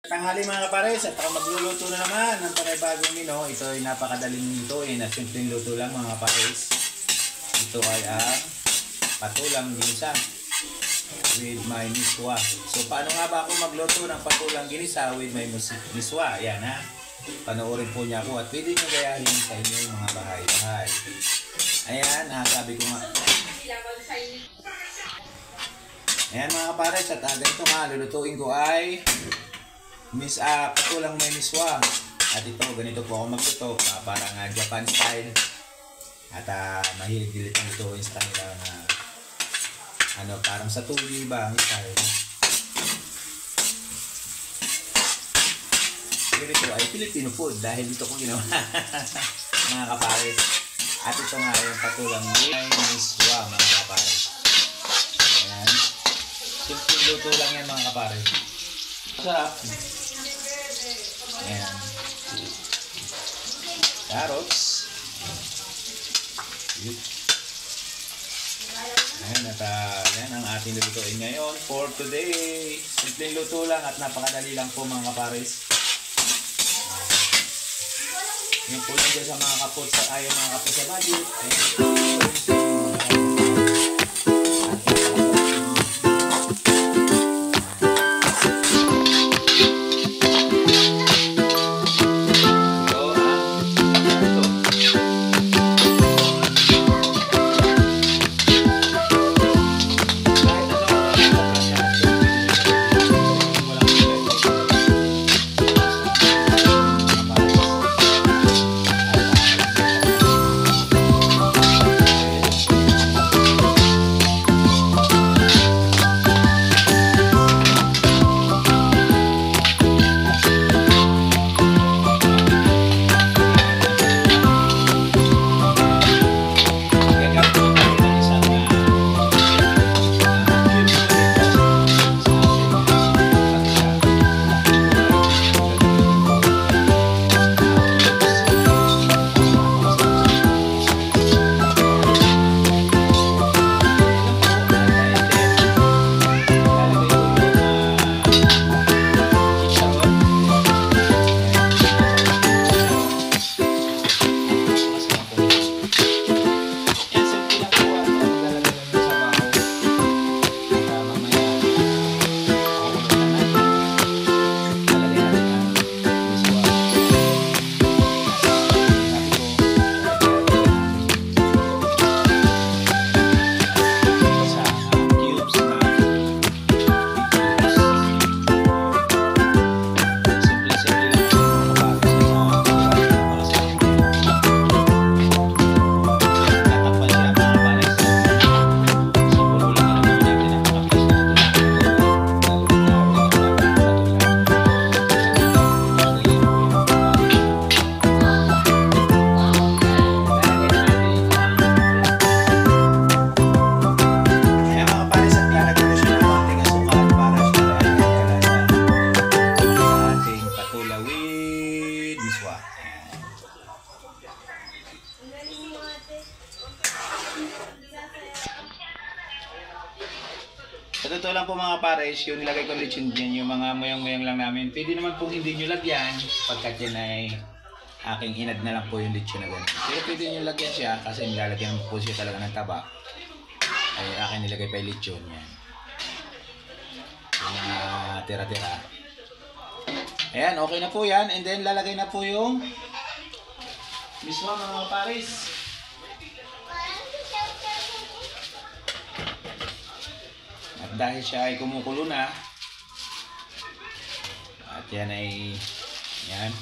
Tanghali mga kapares, at ako magluluto na naman ng panibagong menu. Ito ay napakadaling lutuin at simpleng luto lang mga kapares. Ito ay ang patulang ginisa with my miswa. So paano nga ba ako magluto ng patulang ginisa with my miswa? Ayan ha. Panoorin po niya ako at pwede nyo gayahin sa inyong mga bahay-bahay. Ayan, sabi ko nga. Ayan mga kapares, at ganito nga, lulutuin ko ay patulang may miswa. At ito, ganito po ako magluto, parang Japan style. At mahilig din itong lutuin sa kanila na parang sa tuloy ba ang style. Ito ay Filipino food dahil dito ko ginawa mga kapares. At ito nga yung patulang may miswa mga kapares. Ayan, simple luto lang yan mga kapares. Sarap. Ayan. Carrots. Ayan, at yan ang ating lutuin ngayon for today. Simpleng luto lang at napakadali lang po mga kapares. Yung po lang dyan sa mga kapot sa budget. Sa totoo lang po mga pares, yung nilagay ko lechon dyan, yung mga mayang-mayang lang namin. Pwede naman pong hindi nyo lagyan, pagkat yan ay aking inad na lang po yung lechon na gano'n. Pero pwede nyo lagyan siya, kasi nilalagyan po siya talaga ng taba. Ay aking nilagay pa yung lechon yan. Yung mga tira-tira. Ayan, okay na po yan. And then lalagay na po yung miswa mga pares. At dahil siya ay kumukulo na, at yan ay yan.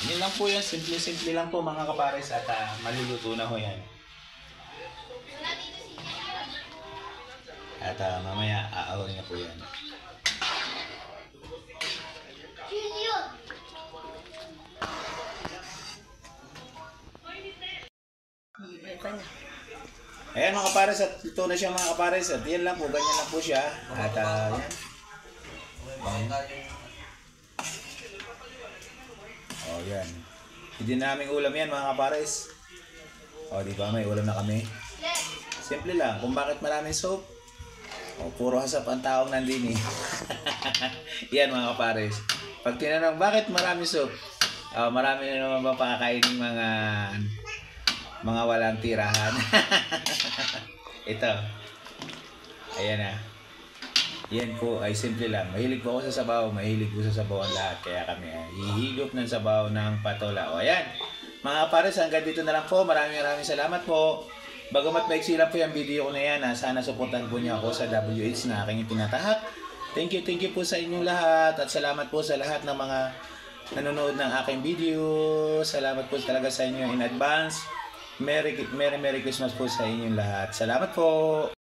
Yan lang po yan, simple-simple lang po mga kapares at maluluto na ho yan. At mamaya aahorin na po yan. Ayan mga kapares, at ito na siya mga kapares. At yan lang po, ganyan lang po siya. At yan. Oh, yan. Hindi namin ulam yan mga kapares. O, di ba? May ulam na kami. Simple lang. Kung bakit maraming soap, o, puro hasap ang taong nandini. Yan mga kapares. Pag tinanong, bakit maraming soap? Marami na naman ba pakakainin mga walang tirahan? Ito. Ayan na. Yan po ay simple lang. Mahilig po ako sa sabaw. Mahilig po sa sabaw ang lahat. Kaya kami ay hihigop ng sabaw ng patola. O ayan. Mga pares, hanggang dito na lang po. Maraming salamat po. Bagamat maiksi lang po yung video ko na yan. Sana supportan po niyo ako sa WH na aking itinatahak. Thank you po sa inyong lahat. At salamat po sa lahat ng mga nanonood ng aking video. Salamat po talaga sa inyo in advance. Merry Christmas po sa inyong lahat. Salamat po.